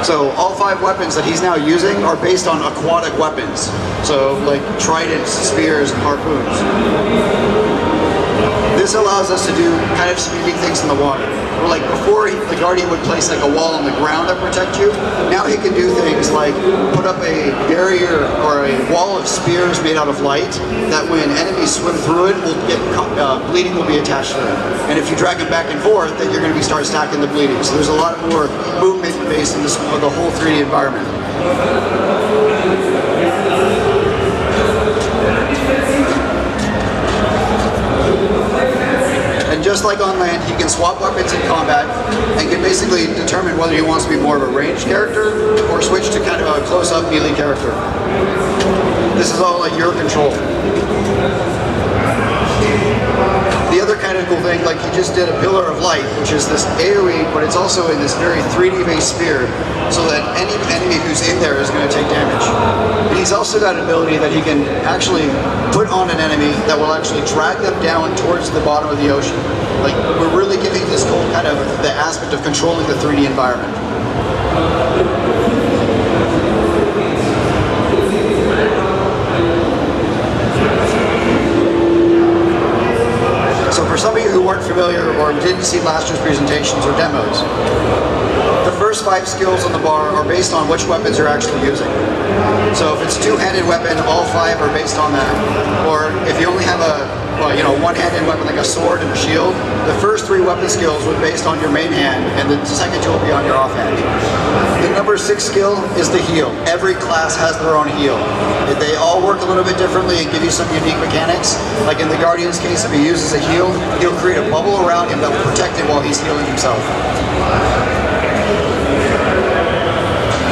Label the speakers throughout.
Speaker 1: So all 5 weapons that he's now using are based on aquatic weapons. So like tridents, spears, and harpoons. This allows us to do kind of some unique things in the water. Where like before, the Guardian would place like a wall on the ground that protect you. Now he can do things like put up a barrier or a wall of spears made out of light that when enemies swim through it, will get bleeding will be attached to them. And if you drag them back and forth, then you're going to start stacking the bleeding. So there's a lot more movement based in this, the whole 3D environment. And just like on land, he can swap weapons in combat and can basically determine whether he wants to be more of a ranged character or switch to kind of a close-up melee character. This is all at your control. The other kind of cool thing, like he just did a Pillar of Light, which is this AoE, but it's also in this very 3D-based sphere, so that any enemy who's in there is going to take damage. And he's also got an ability that he can actually put on an enemy that will actually drag them down towards the bottom of the ocean. Like, we're really giving this whole kind of the aspect of controlling the 3D environment. So for some of you who weren't familiar or didn't see last year's presentations or demos, the first 5 skills on the bar are based on which weapons you're actually using. So if it's a 2-handed weapon, all 5 are based on that. Or if you only have a, well, you know, 1-handed weapon like a sword and a shield, the first 3 weapon skills will be based on your main hand, and the second 2 will be on your offhand. The number 6 skill is the heal. Every class has their own heal. They all work a little bit differently and give you some unique mechanics. Like in the Guardian's case, if he uses a heal, he'll create a bubble around him that will protect him while he's healing himself.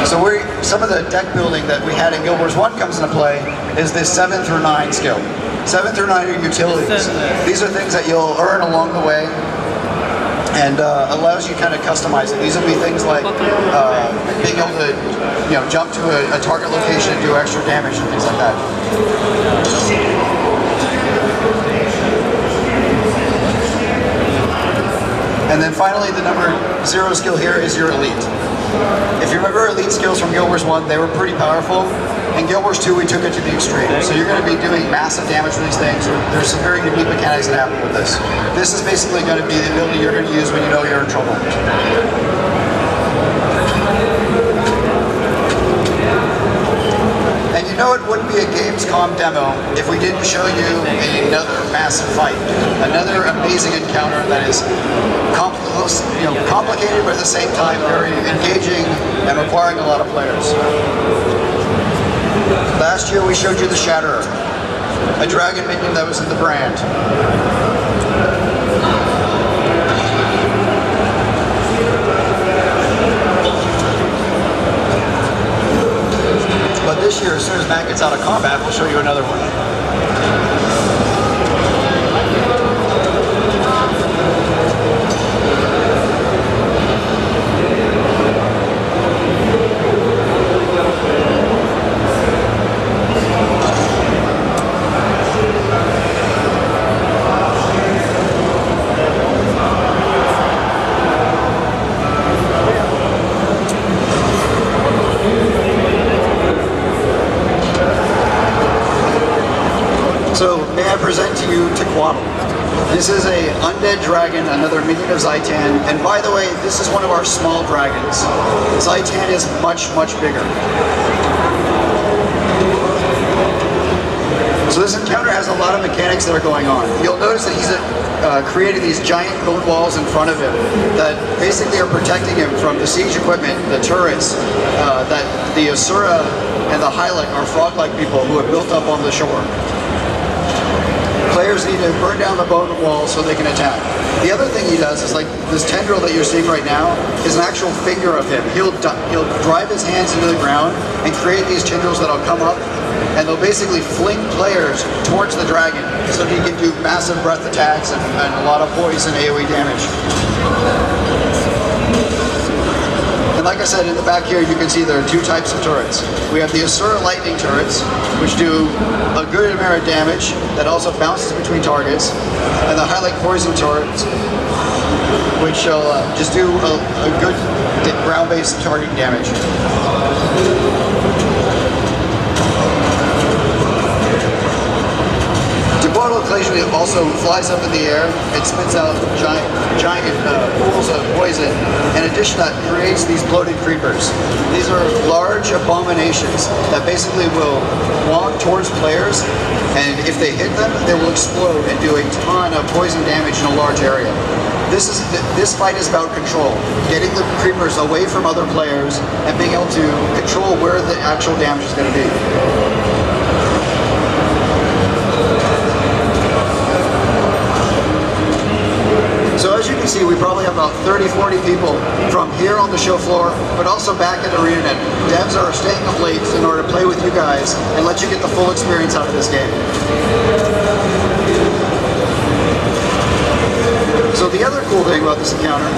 Speaker 1: So some of the deck building that we had in Guild Wars 1 comes into play is this 7 through 9 skill. 7 through 9 are utilities. These are things that you'll earn along the way and allows you kind of customize it. These will be things like being able to, you know, jump to a target location and do extra damage and things like that. And then finally, the number 0 skill here is your elite. If you remember elite skills from Guild Wars 1, they were pretty powerful. In Guild Wars 2, we took it to the extreme. So you're going to be doing massive damage with these things. There's some very unique mechanics that happen with this. This is basically going to be the ability you're going to use when you know you're in trouble. And you know it wouldn't be a GamesCom demo if we didn't show you another massive fight. Another amazing encounter that is complicated, but at the same time very engaging and requiring a lot of players. Last year we showed you the Shatterer, a dragon minion that was in the brand. But this year, as soon as Matt gets out of combat, we'll show you another one. So may I present to you Tequatl. This is a undead dragon, another minion of Zaitan, and by the way, this is one of our small dragons. Zaitan is much, much bigger. So this encounter has a lot of mechanics that are going on. You'll notice that he's creating these giant bone walls in front of him that basically are protecting him from the siege equipment, the turrets, that the Asura and the Hylic are frog-like people who have built up on the shore. Players need to burn down the bone wall so they can attack. The other thing he does is, like this tendril that you're seeing right now is an actual figure of him. He'll drive his hands into the ground and create these tendrils that'll come up, and they'll basically fling players towards the dragon so he can do massive breath attacks and a lot of poison AoE damage. And like I said, in the back here you can see there are 2 types of turrets. We have the Asura lightning turrets, which do a good amount of damage that also bounces between targets, and the Hylic poison turrets, which shall just do a good ground-based targeting damage. Occasionally it also flies up in the air and spits out giant pools of poison. In addition, that creates these bloated creepers. These are large abominations that basically will walk towards players, and if they hit them, they will explode and do a ton of poison damage in a large area. This fight is about control, getting the creepers away from other players and being able to control where the actual damage is going to be. So as you can see, we probably have about 30-40 people from here on the show floor, but also back at ArenaNet. Devs are staying up late in order to play with you guys and let you get the full experience out of this game. So the other cool thing about this encounter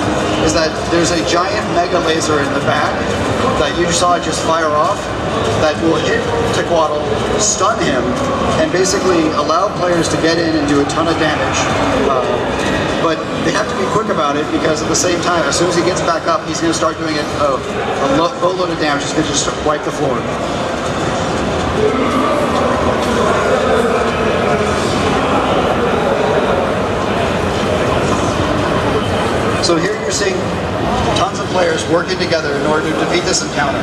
Speaker 1: is that there's a giant mega laser in the back that you saw just fire off that will hit Tequatl, stun him, and basically allow players to get in and do a ton of damage. But they have to be quick about it because at the same time, as soon as he gets back up, he's going to start doing a boatload of damage. He's going to just wipe the floor. So here you're seeing tons of players working together in order to defeat this encounter.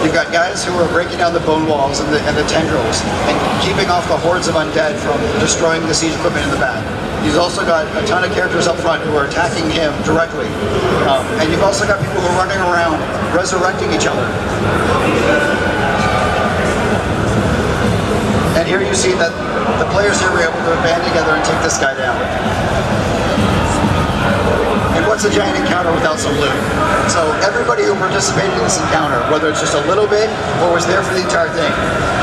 Speaker 1: You've got guys who are breaking down the bone walls and the tendrils and keeping off the hordes of undead from destroying the siege equipment in the back. You've also got a ton of characters up front who are attacking him directly. And you've also got people who are running around resurrecting each other. And here you see that the players here were able to band together and take this guy down. And what's a giant encounter without some loot? So everybody who participated in this encounter, whether it's just a little bit or was there for the entire thing,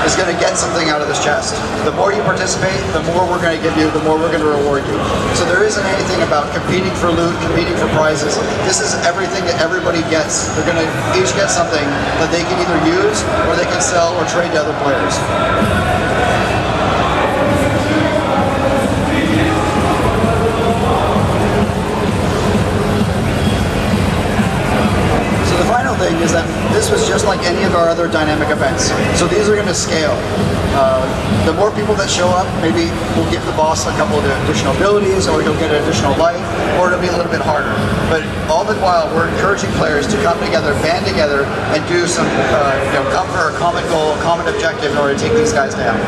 Speaker 1: is going to get something out of this chest. The more you participate, the more we're going to give you, the more we're going to reward you. So there isn't anything about competing for loot, competing for prizes. This is everything that everybody gets. They're going to each get something that they can either use or they can sell or trade to other players. Thing is that this was just like any of our other dynamic events. So these are going to scale. The more people that show up, maybe we'll give the boss a couple of additional abilities, or he'll get an additional life, or it'll be a little bit harder. But all the while, we're encouraging players to come together, band together, and do some, come for a common goal, a common objective in order to take these guys down.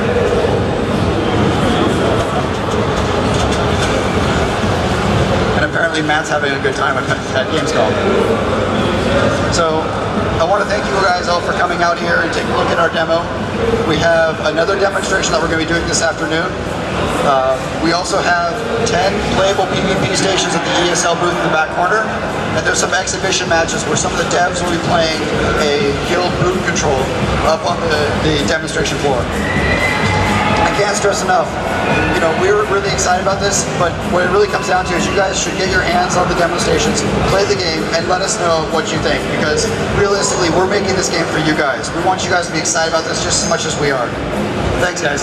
Speaker 1: And apparently Matt's having a good time at GamesCom. So I want to thank you guys all for coming out here and taking a look at our demo. We have another demonstration that we're going to be doing this afternoon. We also have 10 playable PvP stations at the ESL booth in the back corner. And there's some exhibition matches where some of the devs will be playing a guild boot control up on the demonstration floor. I can't stress enough, we're really excited about this, but what it really comes down to is you guys should get your hands on the demo stations, play the game, and let us know what you think, because realistically, we're making this game for you guys. We want you guys to be excited about this just as much as we are. Thanks, guys.